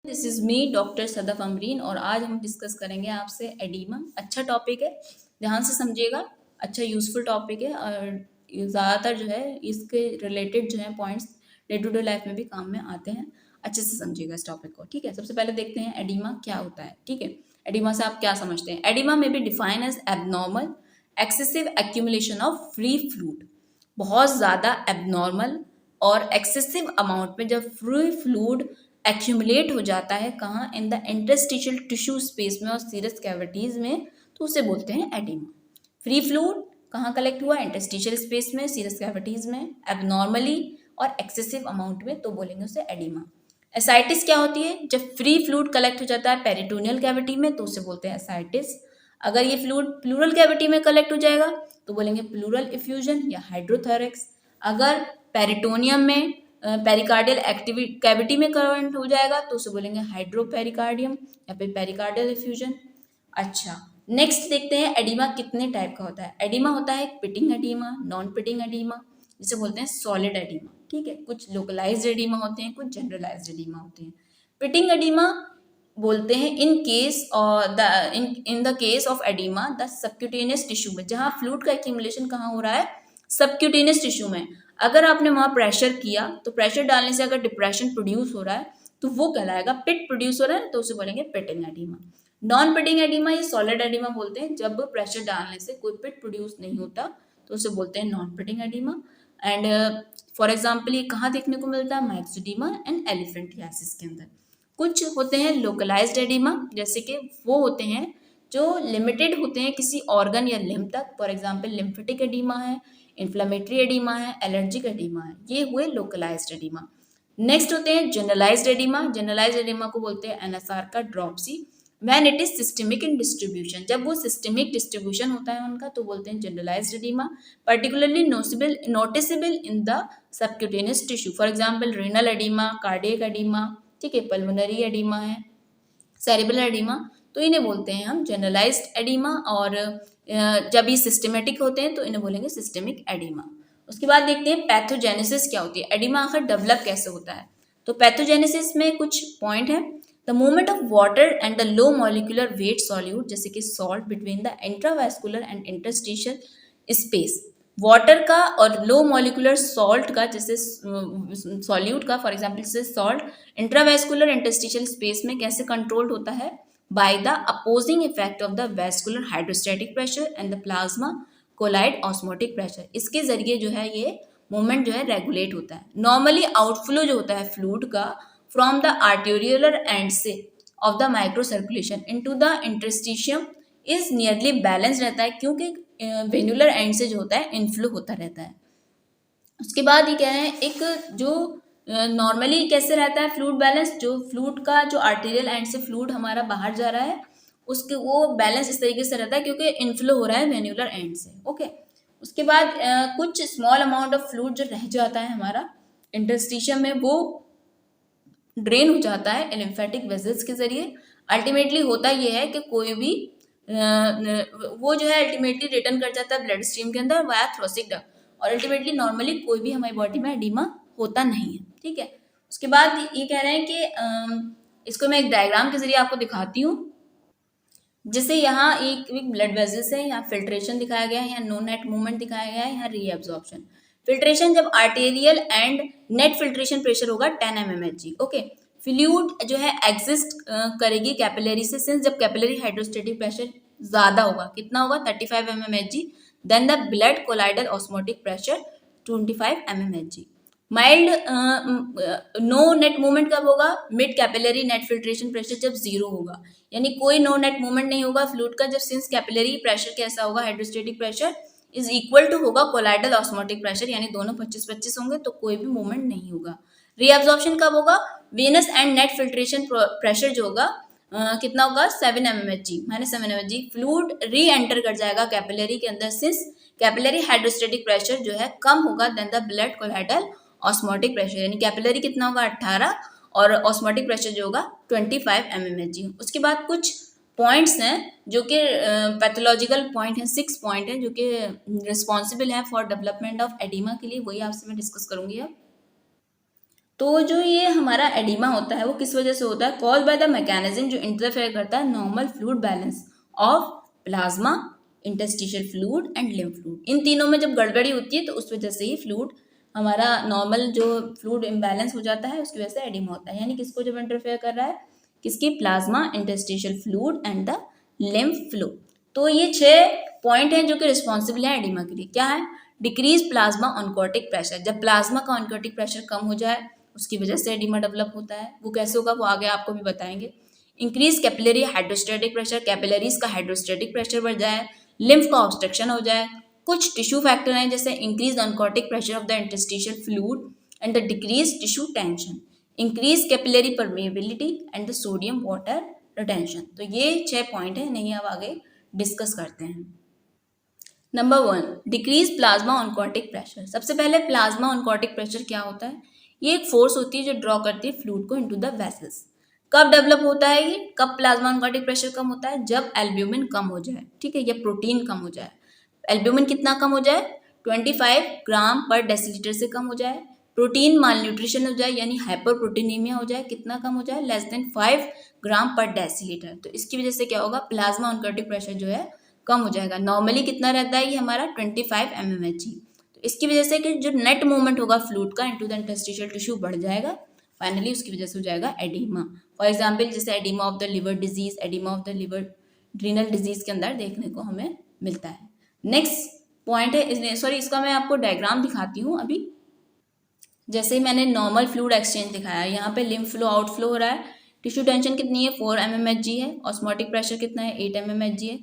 This is me doctor Sadaf Amreen और आज हम डिस्कस करेंगे आपसे एडीमा। अच्छा टॉपिक है, ध्यान से समझिएगा। अच्छा यूज़फुल टॉपिक है और ज़्यादातर जो है इसके रिलेटेड जो है points day to day life में भी काम में आते हैं। अच्छे से समझिएगा इस टॉपिक को, ठीक है। सबसे पहले देखते हैं एडीमा क्या होता है, ठीक है। एडीमा से आप क्या समझते हैं? एडीमा में be define as abnormal excessive accumulation of free fluid. बहुत ज़्यादा एबनॉर्मल और एक्सेसिव अमाउंट में जब फ्री फ्लूइड एक्यूमुलेट हो जाता है, कहाँ? In the interstitial tissue space में और सीरस कैविटीज में, तो उसे बोलते हैं एडिमा। फ्री फ्लूइड कहाँ कलेक्ट हुआ? इंटरस्टिशियल स्पेस में, सीरस कैविटीज में। एबनॉर्मली और एक्सेसिव अमाउंट में, तो बोलेंगे उसे एडिमा। एसाइटिस क्या होती है? जब फ्री फ्लूइड कलेक्ट हो जाता है पेरिटोनियल कैविटी में, तो उसे बोलते हैं एसाइटिस। अगर ये फ्लूइड प्लूरल कैविटी में कलेक्ट हो जाएगा तो बोलेंगे प्लूरल इफ्यूजन या हाइड्रोथेरिक्स। अगर पेरिटोनियम में पेरिकार्डियल कैविटी में करंट हो जाएगा तो उसे बोलेंगे हाइड्रोपेरिकार्डियम या फिर पेरिकार्डियल इफ्यूजन। अच्छा, नेक्स्ट देखते हैं एडिमा कितने टाइप का होता है। एडिमा होता है pitting oedema, non pitting oedema, जिसे बोलते हैं सॉलिड एडिमा, ठीक है। कुछ लोकलाइज्ड एडिमा होते हैं, कुछ जनरलाइज्ड एडिमा होते हैं। पिटिंग एडिमा बोलते हैं in the case of oedema the subcutaneous tissue में, जहाँ फ्लूइड का एक्यूमुलेशन कहाँ हो रहा है? सबक्यूटेनियस टिश्यू में। अगर आपने वहाँ प्रेशर किया तो प्रेशर डालने से अगर डिप्रेशन प्रोड्यूस हो रहा है तो वो कहलाएगा, पिट प्रोड्यूस हो रहा है तो उसे बोलेंगे pitting oedema. Non pitting oedema या सॉलिड एडिमा बोलते हैं जब प्रेशर डालने से कोई पिट प्रोड्यूस नहीं होता, तो उसे बोलते हैं non pitting oedema. And for example ये कहाँ देखने को मिलता है? माइक्सोडीमा एंड एलिफेंटियासिस के अंदर। कुछ होते हैं लोकलाइज्ड एडिमा, जैसे कि वो होते हैं जो लिमिटेड होते हैं किसी ऑर्गन या लिम्फ तक। फॉर एग्जाम्पल लिम्फेटिक एडिमा है, इन्फ्लेमेटरी एडिमा है, एलर्जिक एडिमा है, ये हुए लोकलाइज्ड एडिमा। नेक्स्ट होते हैं जनरलाइज्ड एडिमा। जनरलाइज्ड एडिमा को बोलते हैं एनएसआर का dropsy. When it is systemic in distribution, जब वो सिस्टेमिक डिस्ट्रीब्यूशन होता है उनका, तो बोलते हैं generalized edema. Particularly noticeable in the subcutaneous tissue. For example renal edema, cardiac edema, ठीक है, पल्मोनरी एडिमा है, सेरिब्रल एडिमा, तो इन्हें बोलते हैं हम जनरलाइज्ड एडिमा। और जब ये सिस्टेमेटिक होते हैं तो इन्हें बोलेंगे सिस्टेमिक एडिमा। उसके बाद देखते हैं पैथोजेनेसिस क्या होती है, एडिमा आखिर डेवलप कैसे होता है। तो पैथोजेनेसिस में कुछ पॉइंट है। The movement of water and the low molecular weight solute, जैसे कि salt, between the intravascular and interstitial space. Water का और लो मॉलिक्यूलर सॉल्ट का, जैसे सॉल्यूट का, फॉर एग्जाम्पल जैसे सॉल्ट, इंट्रावैस्कुलर इंटरस्टिशियल स्पेस में कैसे कंट्रोल्ड होता है? By the opposing effect of the vascular hydrostatic pressure and the plasma colloid osmotic pressure. इसके जरिए जो है ये मूवमेंट जो है रेगुलेट होता है। नॉर्मली आउटफ्लो जो होता है फ्लूइड का फ्रॉम द आर्टेरियुलर एंड से of the micro circulation into the interstitium is nearly balance रहता है, क्योंकि वेन्युलर एंड से जो होता है इनफ्लो होता रहता है। उसके बाद ये कह रहे हैं एक जो नॉर्मली कैसे रहता है फ्लूइड बैलेंस, जो फ्लूइड का जो आर्टेरियल एंड से फ्लूइड हमारा बाहर जा रहा है उसके वो बैलेंस इस तरीके से रहता है क्योंकि इनफ्लो हो रहा है वेन्युलर एंड से, ओके। उसके बाद कुछ स्मॉल अमाउंट ऑफ फ्लूइड जो रह जाता है हमारा इंटरस्टिशियम में, वो ड्रेन हो जाता है लिम्फेटिक वेजल्स के जरिए। अल्टीमेटली होता ये है कि कोई भी वो जो है अल्टीमेटली रिटर्न कर जाता है ब्लड स्ट्रीम के अंदर वाया थ्रोसिक डक्ट, और अल्टीमेटली नॉर्मली कोई भी हमारी बॉडी में एडिमा होता नहीं है, ठीक है। उसके बाद ये कह रहे हैं कि इसको मैं एक डायग्राम के जरिए आपको दिखाती हूँ। जैसे यहाँ एक ब्लड वेजल्स है, यहाँ फिल्ट्रेशन दिखाया गया है, यहाँ नो नेट मूवमेंट दिखाया गया है, यहाँ रीएब्जॉर्प्शन। फिल्ट्रेशन जब arterial end net filtration pressure होगा 10 mmHg, ओके। फ्लूइड जो है एग्जिस्ट करेगी कैपिलरी से, सिंस जब कैपिलरी हाइड्रोस्टेटिक प्रेशर ज्यादा होगा, कितना होगा? 35 mmHg, then the blood colloidal osmotic pressure 25 mmHg। Mild no net movement कब होगा? Mid capillary net filtration pressure जब जीरो होगा, यानी कोई नो नेट मूवमेंट नहीं होगा फ्लूइड का, जब सिंस कैपिलरी प्रेशर कैसा होगा? Hydrostatic pressure is equal to होगा कोलाइडल ऑस्मोटिक प्रेशर, यानी दोनों 25-25 होंगे तो कोई भी मूवमेंट नहीं होगा। रीअब्जॉर्प्शन कब होगा? Venous end net filtration pressure जो होगा कितना होगा? 7 mmHg, -7 mmHg। Fluid reenter कर जाएगा कैपिलरी के अंदर, सिंस कैपिलरी हाइड्रोस्टेटिक प्रेशर जो है कम होगा then the blood colloidal osmotic pressure, यानी कैपिलरी कितना होगा? 18, और ऑस्मोटिक प्रेशर जो होगा 25 mmHg। उसके बाद कुछ पॉइंट्स हैं जो कि पैथोलॉजिकल पॉइंट हैं, 6 पॉइंट हैं जो कि रिस्पॉन्सिबल है फॉर डेवलपमेंट ऑफ एडिमा के लिए, वही आपसे मैं डिस्कस करूंगी अब। तो जो ये हमारा एडिमा होता है वो किस वजह से होता है, कॉज बाय द मैकेनिज्म जो इंटरफेयर करता है normal fluid balance of plasma, interstitial fluid and lymph fluid. इन तीनों में जब गड़बड़ी होती है तो उस वजह से ही फ्लूइड हमारा नॉर्मल जो फ्लूइड इम्बैलेंस हो जाता है, उसकी वजह से एडिमा होता है। यानी किसको जब इंटरफेयर कर रहा है, किसकी, plasma, interstitial fluid and the lymph flow. तो ये 6 पॉइंट हैं जो कि रिस्पॉन्सिबल है एडिमा के लिए। क्या है, डिक्रीज प्लाज्मा ऑनकोटिक प्रेशर, जब प्लाज्मा का ऑनकोटिक प्रेशर कम हो जाए उसकी वजह से एडिमा डेवलप होता है। वो कैसे होगा वो आगे आपको भी बताएंगे। Increase capillary hydrostatic pressure, capillaries का हाइड्रोस्टेटिक प्रेशर बढ़ जाए, लिम्फ का ऑब्स्ट्रक्शन हो जाए। कुछ टिश्यू फैक्टर हैं जैसे increase oncotic pressure of the interstitial fluid and the decrease tissue tension, increase capillary permeability and the sodium water retention. तो ये 6 पॉइंट है, नहीं अब आगे डिस्कस करते हैं। Number 1, decrease plasma oncotic pressure. सबसे पहले प्लाज्मा ऑनकोटिक प्रेशर क्या होता है, ये एक फोर्स होती है जो ड्रॉ करती है फ्लूइड को इनटू द वेसल्स। कब डेवलप होता है ये, कब प्लाज्मा ऑनकोटिक प्रेशर कम होता है, जब एल्ब्यूमिन कम हो जाए, ठीक है, या प्रोटीन कम हो जाए। एल्ब्यूमिन कितना कम हो जाए, 25 ग्राम पर डेसीलीटर से कम हो जाए। प्रोटीन मालन्यूट्रिशन हो जाए यानी हाइपर प्रोटीनीमिया हो जाए, कितना कम हो जाए, लेस देन 5 ग्राम पर डेसीलीटर। तो इसकी वजह से क्या होगा, प्लाज्मा ऑनकोटिक प्रेशर जो है कम हो जाएगा। नॉर्मली कितना रहता है ये हमारा 25 mmHg। तो इसकी वजह से कि जो नेट मूवमेंट होगा फ्लूइड का इनटू द इंटरस्टिशियल टिश्यू बढ़ जाएगा, फाइनली उसकी वजह से हो जाएगा एडिमा। फॉर एग्जांपल जैसे oedema of the liver disease, oedema of the liver renal disease के अंदर देखने को हमें मिलता है। नेक्स्ट पॉइंट है, सॉरी इसका मैं आपको डायग्राम दिखाती हूँ अभी। जैसे ही मैंने नॉर्मल फ्लूइड एक्सचेंज दिखाया, यहाँ पे लिम्फ फ्लो आउटफ्लो हो रहा है, टिश्यू टेंशन कितनी है 4 mmHg है, ऑस्मोटिक प्रेशर कितना है 8 mmHg है।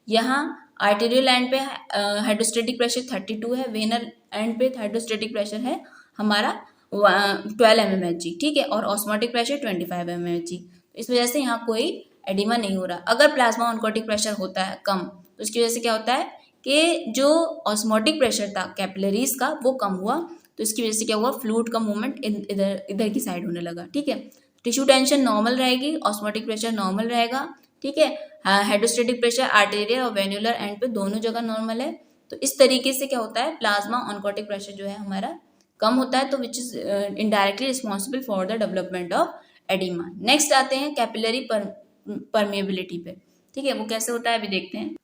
यहाँ आर्टेरियल एंड पे हाइड्रोस्टेटिक प्रेशर 32 है, वेनल एंड पे हाइड्रोस्टेटिक प्रेशर है हमारा 12 mmHg, ठीक है, और ऑस्मोटिक प्रेशर 25 mmHg। इस वजह से यहाँ कोई एडिमा नहीं हो रहा। अगर प्लाज्मा ऑनकोटिक प्रेशर होता है कम तो इसकी वजह से क्या होता है कि जो ऑस्मोटिक प्रेशर था कैपिलरीज का वो कम हुआ, तो इसकी वजह से क्या हुआ, फ्लूइड का मूवमेंट इधर की साइड होने लगा, ठीक है। टिश्यू टेंशन नॉर्मल रहेगी, ऑस्मोटिक प्रेशर नॉर्मल रहेगा, ठीक है। हाइड्रोस्टेटिक प्रेशर आर्टेरियल और वेन्युलर एंड पे दोनों जगह नॉर्मल है। तो इस तरीके से क्या होता है, प्लाज्मा ऑनकोटिक प्रेशर जो है हमारा कम होता है, तो which is indirectly responsible for the development of oedema. Next आते हैं कैपिलरी परमेबिलिटी पे, ठीक है, वो कैसे होता है अभी देखते हैं।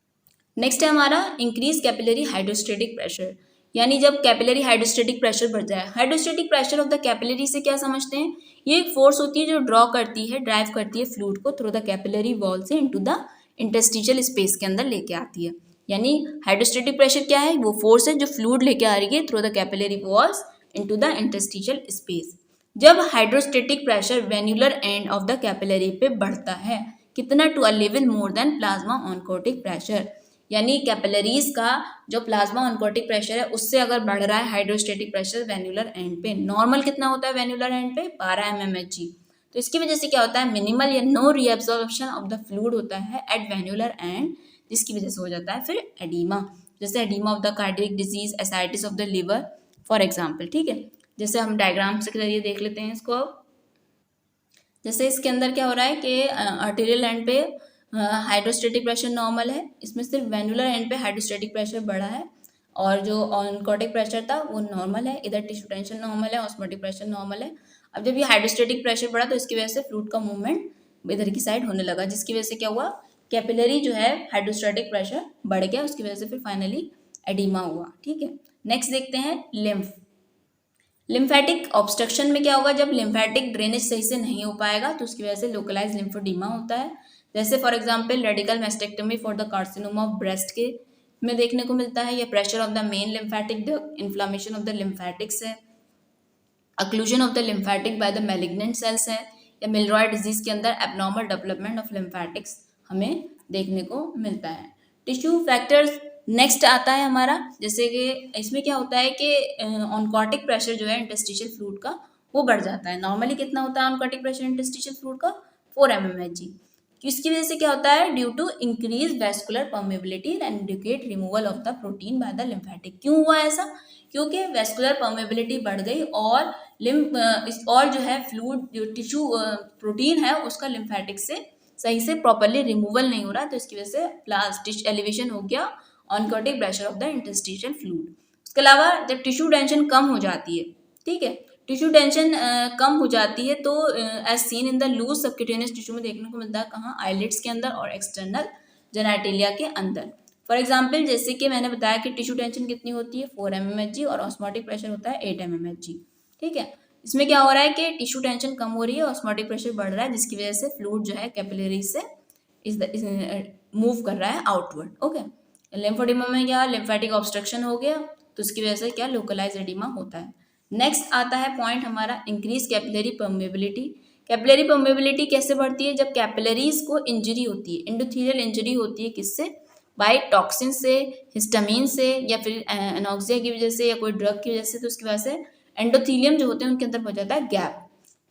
नेक्स्ट है हमारा इंक्रीज कैपिलरी हाइड्रोस्टेटिक प्रेशर, यानी जब कैपिलरी हाइड्रोस्टेटिक प्रेशर बढ़ जाए। Hydrostatic pressure of the capillary से क्या समझते हैं, ये एक फोर्स होती है जो ड्रॉ करती है, ड्राइव करती है फ्लूइड को थ्रू द कैपिलरी वॉल से इनटू द इंटरस्टिशियल स्पेस के अंदर लेके आती है। यानी हाइड्रोस्टेटिक प्रेशर क्या है, वो फोर्स है जो फ्लूइड लेके आ रही है through the capillary walls into the interstitial space. जब hydrostatic pressure venular end of the capillary पे बढ़ता है, कितना, to a level more than plasma oncotic pressure, यानी कैपिलरीज का जो प्लाज्मा ऑनकोटिक प्रेशर है उससे अगर बढ़ रहा है हाइड्रोस्टेटिक प्रेशर वेन्युलर एंड पे, नॉर्मल कितना होता है वेन्युलर एंड पे 12 mmHg। तो इसकी वजह से क्या होता है, मिनिमल या no reabsorption of the fluid होता है एट वेन्युलर एंड, जिसकी वजह से हो जाता है फिर एडिमा। जैसे oedema of the cardiac disease, ascites of the liver for example, ठीक है। जैसे हम डायग्राम के जरिए देख लेते हैं इसको। जैसे इसके अंदर क्या हो रहा है कि आर्टेरियल एंड पे हाइड्रोस्टेटिक प्रेशर नॉर्मल है, इसमें सिर्फ वेन्युलर एंड पे हाइड्रोस्टेटिक प्रेशर बढ़ा है, और जो ऑनकोटिक प्रेशर था वो नॉर्मल है, इधर टिश्यू टेंशन नॉर्मल है, ऑस्मोटिक प्रेशर नॉर्मल है। अब जब ये हाइड्रोस्टेटिक प्रेशर बढ़ा तो इसकी वजह से फ्लूइड का मूवमेंट इधर की साइड होने लगा, जिसकी वजह से क्या हुआ, कैपिलरी जो है हाइड्रोस्टेटिक प्रेशर बढ़ गया, उसकी वजह से फिर फाइनली एडिमा हुआ, ठीक है। नेक्स्ट देखते हैं लिम्फ। लिम्फेटिक ऑब्स्ट्रक्शन में क्या होगा, जब लिम्फेटिक ड्रेनेज सही से नहीं हो पाएगा तो उसकी वजह से लोकलाइज लिम्फोडीमा होता है। जैसे for example radical mastectomy for the carcinoma of breast के में देखने को मिलता है, या pressure of the main lymphatic duct, inflammation of the lymphatics है, occlusion of the lymphatic by the malignant cells है, या मिलरॉय डिजीज के अंदर एबनॉर्मल डेवलपमेंट ऑफ लिम्फेटिक्स हमें देखने को मिलता है। टिश्यू फैक्टर्स नेक्स्ट आता है हमारा, जैसे कि इसमें क्या होता है कि ऑनकोटिक प्रेशर जो है इंटरस्टिशियल फ्लूइड का वो बढ़ जाता है। नॉर्मली कितना होता है ऑनकोटिक प्रेशर इंटरस्टिशियल फ्लूइड का, 4 mmHg। इसकी वजह से क्या होता है, due to increase vascular permeability and indicate removal of the protein by the lymphatic. क्यों हुआ ऐसा, क्योंकि वेस्कुलर परमेबिलिटी बढ़ गई और और जो है फ्लूइड जो टिश्यू प्रोटीन है उसका लिम्फेटिक से सही से प्रॉपरली रिमूवल नहीं हो रहा, तो इसकी वजह से प्लास्टिक एलिवेशन हो गया oncotic pressure of the interstitial fluid. उसके अलावा जब टिश्यू टेंशन कम हो जाती है, ठीक है, टिश्यू टेंशन कम हो जाती है तो as seen in the loose subcutaneous tissue में देखने को मिलता है कहाँ, आईलिड्स के अंदर और एक्सटर्नल जेनाइटेलिया के अंदर। फॉर एग्जाम्पल जैसे कि मैंने बताया कि टिश्यू टेंशन कितनी होती है 4 mmHg और ऑस्मोटिक प्रेशर होता है 8 mmHg। ठीक है, इसमें क्या हो रहा है कि टिश्यू टेंशन कम हो रही है, ऑस्मोटिक प्रेशर बढ़ रहा है, जिसकी वजह से फ्लूइड जो है कैपिलरी से मूव कर रहा है आउटवर्ड। ओके, लिम्फोडेमा में क्या, लिम्फेटिक ऑब्स्ट्रक्शन हो गया तो उसकी वजह से क्या, लोकलाइज एडिमा होता है। नेक्स्ट आता है पॉइंट हमारा increase capillary permeability. Capillary permeability कैसे बढ़ती है, जब कैपिलरीज को इंजरी होती है, एंडोथेलियल इंजरी होती है, किससे, बाय टॉक्सिन से, हिस्टामिन से, या फिर एनॉक्सिया की वजह से या कोई ड्रग की वजह से, तो उसकी वजह से एंडोथेलियम जो होते हैं उनके अंदर हो जाता है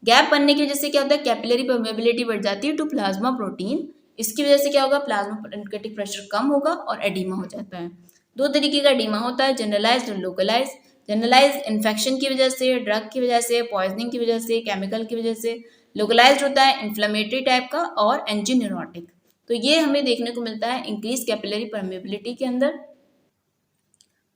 गैप बनने की वजह से क्या होता है, कैपिलरी परमेबिलिटी बढ़ जाती है टू प्लाज्मा प्रोटीन। इसकी वजह से क्या होगा, प्लाज्मा प्रेशर कम होगा और एडिमा हो जाता है। दो तरीके का एडिमा होता है, जनरलाइज्ड और लोकलाइज्ड। जनरलाइज इन्फेक्शन की वजह से, ड्रग की वजह से, पॉइजनिंग की वजह से, केमिकल की वजह से। लोकलाइज्ड होता है इन्फ्लेमेटरी टाइप का और एंजीन्यूरोटिक। तो ये हमें देखने को मिलता है इंक्रीज कैपिलरी परमेबिलिटी के अंदर।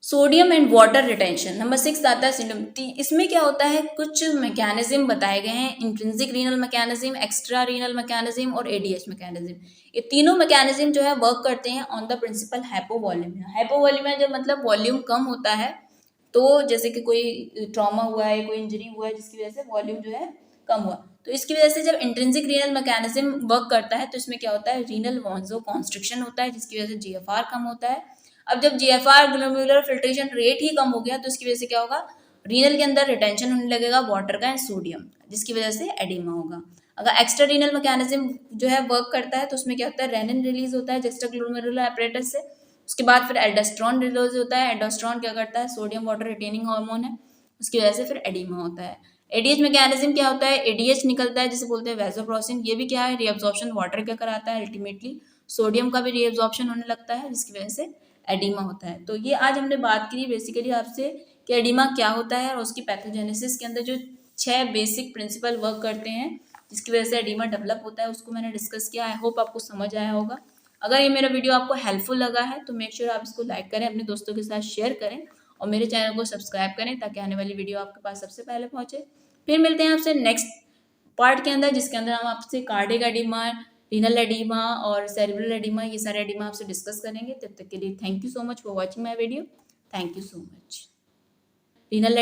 Sodium and water retention, number 6 आता है सिंड्रोम। इसमें क्या होता है, कुछ मैकेनिज्म बताए गए हैं, intrinsic renal mechanism, extra renal mechanism और एडीएच मैकेनिज्म। ये तीनों मैकेनिज्म जो है वर्क करते हैं ऑन द प्रिंसिपल हाइपोवॉल्यूमिया। हाइपोवॉल्यूमिया जो मतलब वॉल्यूम कम होता है, तो जैसे कि कोई ट्रॉमा हुआ है, कोई इंजरी हुआ है जिसकी वजह से वॉल्यूम जो है कम हुआ, तो इसकी वजह से जब इंट्रिंसिक रीनल मैकेनिज्म वर्क करता है तो इसमें क्या होता है, रीनल वांजो कॉन्स्ट्रिक्शन होता है, जिसकी वजह से जीएफआर कम होता है। अब जब जीएफआर ग्लोमेरुलर फिल्ट्रेशन रेट ही कम हो गया तो इसकी वजह से क्या होगा, रीनल के अंदर रिटेंशन होने लगेगा वाटर का एंड सोडियम, जिसकी वजह से एडिमा होगा। अगर एक्स्ट्रा रीनल मैकेनिज्म जो है वर्क करता है तो उसमें क्या होता है, रेनिन रिलीज होता है एक्स्ट्रा ग्लोमेरुलर एपरेटस से। उसके बाद फिर एल्डोस्टेरोन रिलीज होता है। एल्डोस्टेरोन क्या करता है, सोडियम वाटर रिटेनिंग हार्मोन है, उसकी वजह से फिर एडिमा होता है। एडीएच मैकेनिज्म क्या होता है, एडीएच निकलता है जिसे बोलते हैं वैसोप्रेसिन। ये भी क्या है, रीअब्जॉर्प्शन वाटर का कराता है, अल्टीमेटली सोडियम का भी रीअब्जॉर्प्शन होने लगता है, जिसकी वजह से एडिमा होता है। तो ये आज हमने बात करी बेसिकली आपसे कि एडिमा क्या होता है और उसकी पैथोजेनेसिस के अंदर जो 6 बेसिक प्रिंसिपल वर्क करते हैं जिसकी वजह से एडिमा डेवलप होता है, उसको मैंने डिस्कस किया। आई होप आपको समझ आया होगा। अगर ये मेरा वीडियो आपको हेल्पफुल लगा है तो मेक श्योर आप इसको लाइक करें, अपने दोस्तों के साथ शेयर करें और मेरे चैनल को सब्सक्राइब करें ताकि आने वाली वीडियो आपके पास सबसे पहले पहुंचे। फिर मिलते हैं आपसे नेक्स्ट पार्ट के अंदर, जिसके अंदर हम आपसे कार्डिक एडिमा, रीनल एडिमा और सेरेब्रल एडिमा, ये सारे एडिमा आपसे डिस्कस करेंगे। तब तक के लिए thank you so much for watching my video. Thank you so much. Renal